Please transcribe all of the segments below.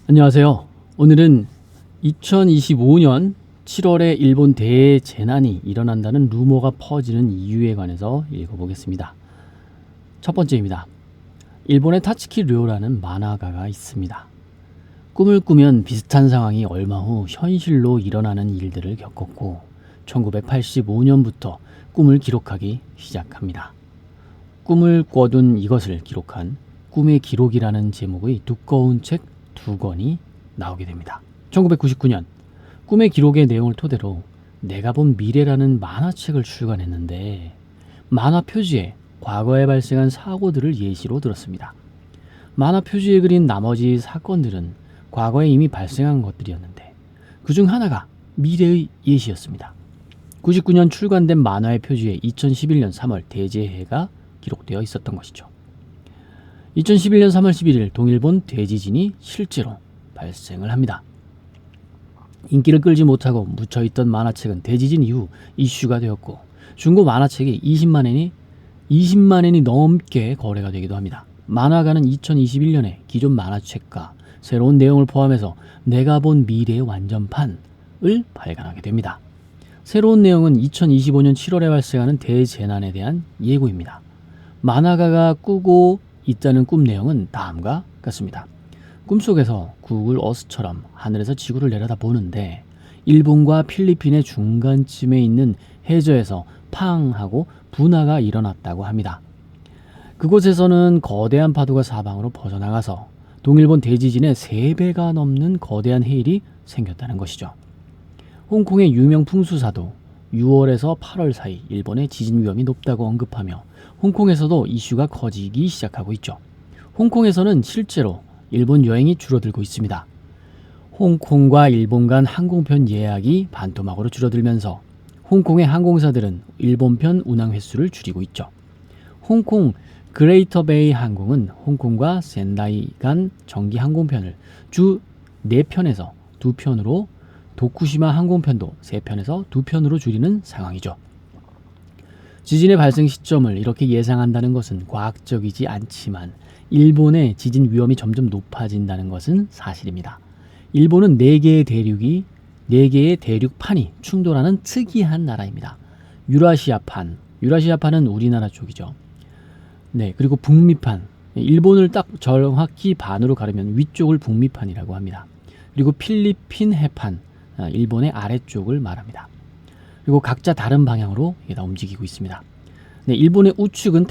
안녕하세요. 오늘은 2025년 7월에 일본 대재난이 일어난다는 루머가 퍼지는 이유에 관해서 읽어보겠습니다. 첫 번째입니다. 일본의 타츠키 료라는 만화가가 있습니다. 꿈을 꾸면 비슷한 상황이 얼마 후 현실로 일어나는 일들을 겪었고 1985년부터 꿈을 기록하기 시작합니다. 꿈을 꿔둔 이것을 기록한 꿈의 기록이라는 제목의 두꺼운 책 2권이 나오게 됩니다. 1999년 꿈의 기록의 내용을 토대로 내가 본 미래라는 만화책을 출간했는데 만화 표지에 과거에 발생한 사고들을 예시로 들었습니다. 만화 표지에 그린 나머지 사건들은 과거에 이미 발생한 것들이었는데 그중 하나가 미래의 예시였습니다. 99년 출간된 만화의 표지에 2011년 3월 대재해가 기록되어 있었던 것이죠. 2011년 3월 11일 동일본 대지진이 실제로 발생을 합니다. 인기를 끌지 못하고 묻혀있던 만화책은 대지진 이후 이슈가 되었고 중고 만화책이 20만 엔이 넘게 거래가 되기도 합니다. 만화가는 2021년에 기존 만화책과 새로운 내용을 포함해서 내가 본 미래의 완전판을 발간하게 됩니다. 새로운 내용은 2025년 7월에 발생하는 대재난에 대한 예고입니다. 만화가가 꾸고 있다는 꿈 내용은 다음과 같습니다. 꿈속에서 구글 어스처럼 하늘에서 지구를 내려다 보는데 일본과 필리핀의 중간쯤에 있는 해저에서 팡 하고 분화가 일어났다고 합니다. 그곳에서는 거대한 파도가 사방으로 퍼져나가서 동일본 대지진의 3배가 넘는 거대한 해일이 생겼다는 것이죠. 홍콩의 유명 풍수사도 6월에서 8월 사이 일본의 지진 위험이 높다고 언급하며 홍콩에서도 이슈가 커지기 시작하고 있죠. 홍콩에서는 실제로 일본 여행이 줄어들고 있습니다. 홍콩과 일본 간 항공편 예약이 반토막으로 줄어들면서 홍콩의 항공사들은 일본편 운항 횟수를 줄이고 있죠. 홍콩 그레이터 베이 항공은 홍콩과 센다이 간 정기 항공편을 주 4편에서 2편으로 도쿠시마 항공편도 3편에서 2편으로 줄이는 상황이죠. 지진의 발생 시점을 이렇게 예상한다는 것은 과학적이지 않지만 일본의 지진 위험이 점점 높아진다는 것은 사실입니다. 일본은 4개의 대륙판이 충돌하는 특이한 나라입니다. 유라시아판은 우리나라 쪽이죠. 네, 그리고 북미판, 일본을 딱 정확히 반으로 가르면 위쪽을 북미판이라고 합니다. 그리고 필리핀 해판, 일본의 아래쪽을 말합니다. 그리고 각자 다른 방향으로 다 움직이고 있습니다. 네, 일본의 우측은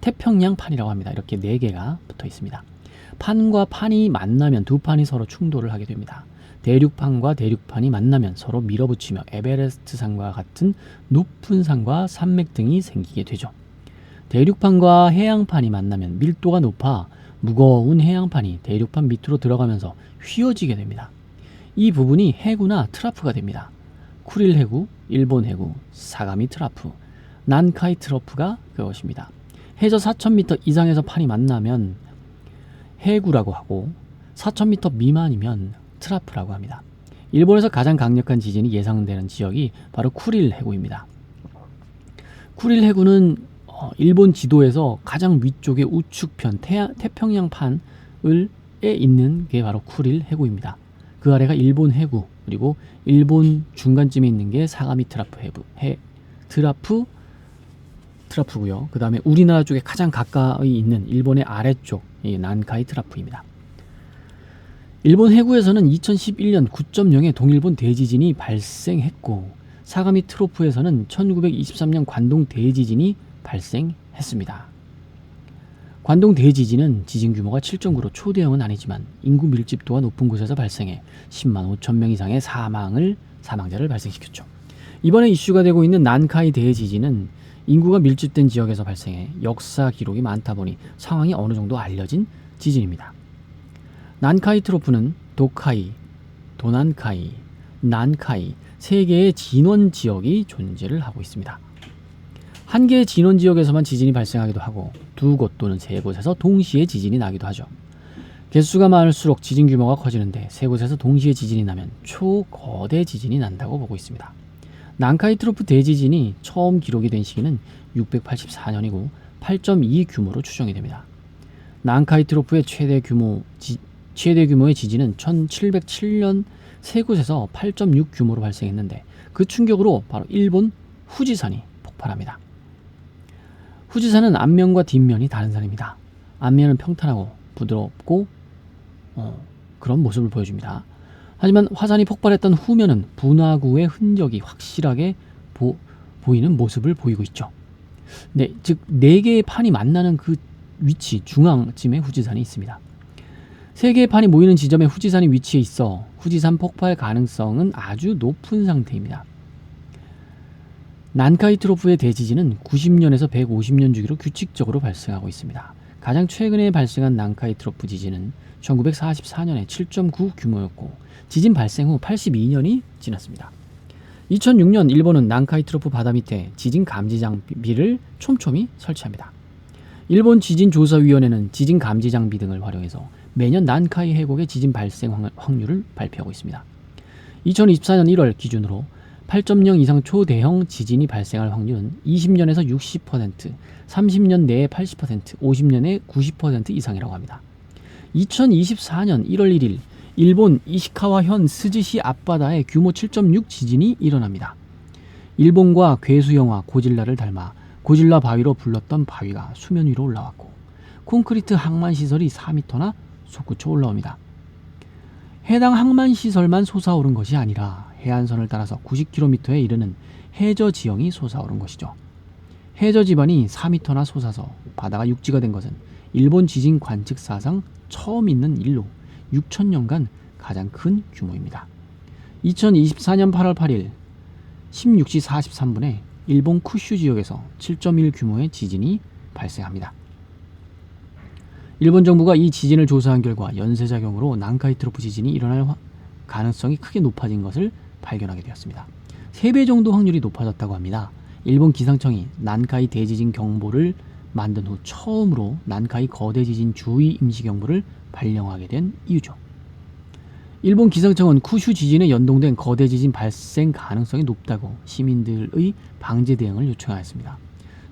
태평양판이라고 합니다. 이렇게 4개가 붙어 있습니다. 판과 판이 만나면 두 판이 서로 충돌을 하게 됩니다. 대륙판과 대륙판이 만나면 서로 밀어붙이며 에베레스트 산과 같은 높은 산과 산맥 등이 생기게 되죠. 대륙판과 해양판이 만나면 밀도가 높아 무거운 해양판이 대륙판 밑으로 들어가면서 휘어지게 됩니다. 이 부분이 해구나 트라프가 됩니다. 쿠릴 해구, 일본 해구, 사가미 트라프, 난카이 트러프가 그것입니다. 해저 4,000m 이상에서 판이 만나면 해구라고 하고 4,000m 미만이면 트라프라고 합니다. 일본에서 가장 강력한 지진이 예상되는 지역이 바로 쿠릴 해구입니다. 쿠릴 해구는 일본 지도에서 가장 위쪽의 우측편 태평양판에 있는 게 바로 쿠릴 해구입니다. 그 아래가 일본 해구, 그리고 일본 중간쯤에 있는 게 사가미 트라프고요. 그 다음에 우리나라 쪽에 가장 가까이 있는 일본의 아래쪽 난카이 트라프입니다. 일본 해구에서는 2011년 9.0의 동일본 대지진이 발생했고 사가미 트로프에서는 1923년 관동 대지진이 발생했습니다. 관동 대지진은 지진 규모가 7.9로 초대형은 아니지만 인구 밀집도가 높은 곳에서 발생해 10만 5천 명 이상의 사망자를 발생시켰죠. 이번에 이슈가 되고 있는 난카이 대지진은 인구가 밀집된 지역에서 발생해 역사 기록이 많다 보니 상황이 어느 정도 알려진 지진입니다. 난카이 트로프는 도카이, 도난카이, 난카이 3개의 진원 지역이 존재를 하고 있습니다. 한 개의 진원 지역에서만 지진이 발생하기도 하고 2곳 또는 3곳에서 동시에 지진이 나기도 하죠. 개수가 많을수록 지진 규모가 커지는데 3곳에서 동시에 지진이 나면 초거대 지진이 난다고 보고 있습니다. 난카이 트로프 대지진이 처음 기록이 된 시기는 684년이고 8.2 규모로 추정이 됩니다. 난카이 트로프의 최대 규모 최대 규모의 지진은 1707년 세 곳에서 8.6 규모로 발생했는데 그 충격으로 바로 일본 후지산이 폭발합니다. 후지산은 앞면과 뒷면이 다른 산입니다. 앞면은 평탄하고 부드럽고 그런 모습을 보여줍니다. 하지만 화산이 폭발했던 후면은 분화구의 흔적이 확실하게 보이는 모습을 보이고 있죠. 네, 즉 4개의 판이 만나는 그 위치 중앙쯤에 후지산이 있습니다. 3개의 판이 모이는 지점에 후지산이 위치해 있어 후지산 폭발 가능성은 아주 높은 상태입니다. 난카이 트로프의 대지진은 90년에서 150년 주기로 규칙적으로 발생하고 있습니다. 가장 최근에 발생한 난카이 트로프 지진은 1944년에 7.9 규모였고 지진 발생 후 82년이 지났습니다. 2006년 일본은 난카이 트로프 바다 밑에 지진 감지 장비를 촘촘히 설치합니다. 일본 지진조사위원회는 지진 감지 장비 등을 활용해서 매년 난카이 해곡의 지진 발생 확률을 발표하고 있습니다. 2024년 1월 기준으로 8.0 이상 초대형 지진이 발생할 확률은 20년에서 60%, 30년 내에 80%, 50년에 90% 이상이라고 합니다. 2024년 1월 1일 일본 이시카와현 스즈시 앞바다에 규모 7.6 지진이 일어납니다. 일본과 괴수 영화 고질라를 닮아 고질라 바위로 불렀던 바위가 수면 위로 올라왔고 콘크리트 항만 시설이 4m나 솟구쳐 올라옵니다. 해당 항만 시설만 솟아오른 것이 아니라 해안선을 따라서 90km에 이르는 해저 지형이 솟아오른 것이죠. 해저 지반이 4m나 솟아서 바다가 육지가 된 것은 일본 지진 관측 사상 처음 있는 일로 6,000년간 가장 큰 규모입니다. 2024년 8월 8일 16시 43분에 일본 쿠슈 지역에서 7.1 규모의 지진이 발생합니다. 일본 정부가 이 지진을 조사한 결과 연쇄작용으로 난카이 트로프 지진이 일어날 가능성이 크게 높아진 것을 발견하게 되었습니다. 3배 정도 확률이 높아졌다고 합니다. 일본 기상청이 난카이 대지진 경보를 만든 후 처음으로 난카이 거대 지진 주의 임시경보를 발령하게 된 이유죠. 일본 기상청은 쿠슈 지진에 연동된 거대 지진 발생 가능성이 높다고 시민들의 방제 대응을 요청하였습니다.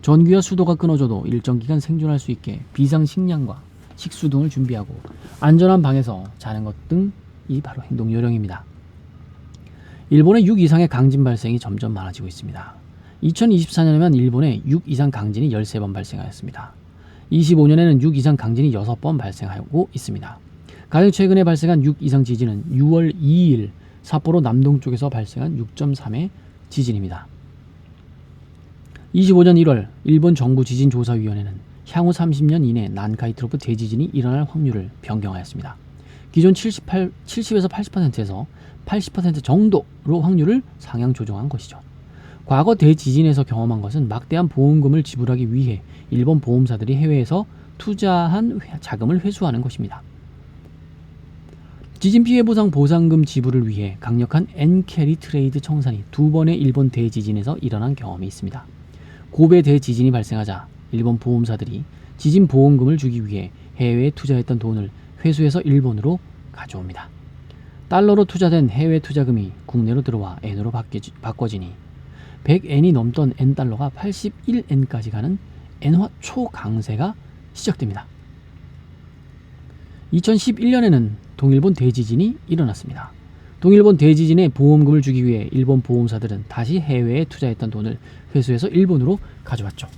전기와 수도가 끊어져도 일정 기간 생존할 수 있게 비상식량과 식수 등을 준비하고 안전한 방에서 자는 것 등이 바로 행동 요령입니다. 일본의 6 이상의 강진 발생이 점점 많아지고 있습니다. 2024년에만 일본에 6 이상 강진이 13번 발생하였습니다. 25년에는 6 이상 강진이 6번 발생하고 있습니다. 가장 최근에 발생한 6 이상 지진은 6월 2일 삿포로 남동쪽에서 발생한 6.3의 지진입니다. 25년 1월 일본 정부 지진조사위원회는 향후 30년 이내 난카이 트로프 대지진이 일어날 확률을 변경하였습니다. 기존 70에서 80%에서 80% 정도로 확률을 상향 조정한 것이죠. 과거 대지진에서 경험한 것은 막대한 보험금을 지불하기 위해 일본 보험사들이 해외에서 투자한 자금을 회수하는 것입니다. 지진 피해 보상 보상금 지불을 위해 강력한 엔캐리 트레이드 청산이 2번의 일본 대지진에서 일어난 경험이 있습니다. 고베 대지진이 발생하자 일본 보험사들이 지진 보험금을 주기 위해 해외에 투자했던 돈을 회수해서 일본으로 가져옵니다. 달러로 투자된 해외 투자금이 국내로 들어와 엔으로 바꿔지니 100엔이 넘던 엔달러가 81엔까지 가는 엔화 초강세가 시작됩니다. 2011년에는 동일본 대지진이 일어났습니다. 동일본 대지진에 보험금을 주기 위해 일본 보험사들은 다시 해외에 투자했던 돈을 회수해서 일본으로 가져왔죠.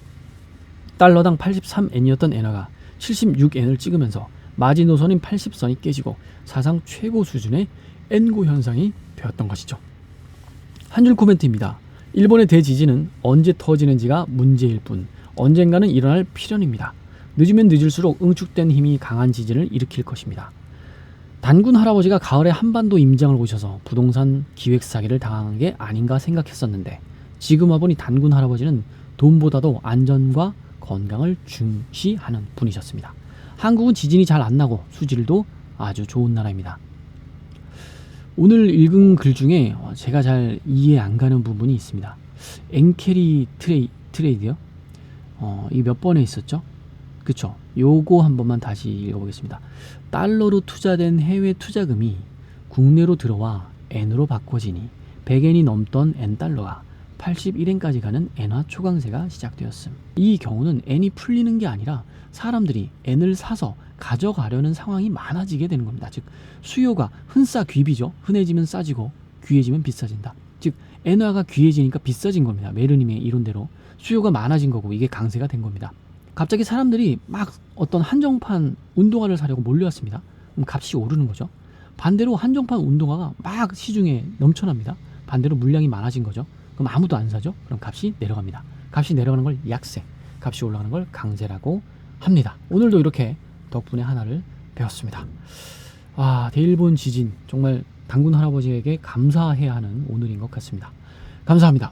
달러당 83엔이었던 엔화가 76엔을 찍으면서 마지노선인 80선이 깨지고 사상 최고 수준의 엔고 현상이 되었던 것이죠. 한 줄 코멘트입니다. 일본의 대지진은 언제 터지는지가 문제일 뿐 언젠가는 일어날 필연입니다. 늦으면 늦을수록 응축된 힘이 강한 지진을 일으킬 것입니다. 단군 할아버지가 가을에 한반도 임장을 오셔서 부동산 기획 사기를 당한 게 아닌가 생각했었는데 지금 와보니 단군 할아버지는 돈보다도 안전과 건강을 중시하는 분이셨습니다. 한국은 지진이 잘 안 나고 수질도 아주 좋은 나라입니다. 오늘 읽은 글 중에 제가 잘 이해 안 가는 부분이 있습니다. 엔캐리 트레이드요? 이 몇 번에 있었죠? 그쵸? 요거 한 번만 다시 읽어보겠습니다. 달러로 투자된 해외 투자금이 국내로 들어와 엔으로 바꿔지니 100엔이 넘던 엔달러가 81엔까지 가는 엔화 초강세가 시작되었음. 이 경우는 엔이 풀리는 게 아니라 사람들이 엔을 사서 가져가려는 상황이 많아지게 되는 겁니다. 즉 수요가 흔싸 귀비죠. 흔해지면 싸지고 귀해지면 비싸진다. 즉 엔화가 귀해지니까 비싸진 겁니다. 메르님의 이론대로 수요가 많아진 거고 이게 강세가 된 겁니다. 갑자기 사람들이 막 어떤 한정판 운동화를 사려고 몰려왔습니다. 그럼 값이 오르는 거죠. 반대로 한정판 운동화가 막 시중에 넘쳐납니다. 반대로 물량이 많아진 거죠. 그럼 아무도 안 사죠. 그럼 값이 내려갑니다. 값이 내려가는 걸 약세, 값이 올라가는 걸 강세라고 합니다. 오늘도 이렇게 덕분에 하나를 배웠습니다. 대일본 지진 정말 당군 할아버지에게 감사해야 하는 오늘인 것 같습니다. 감사합니다.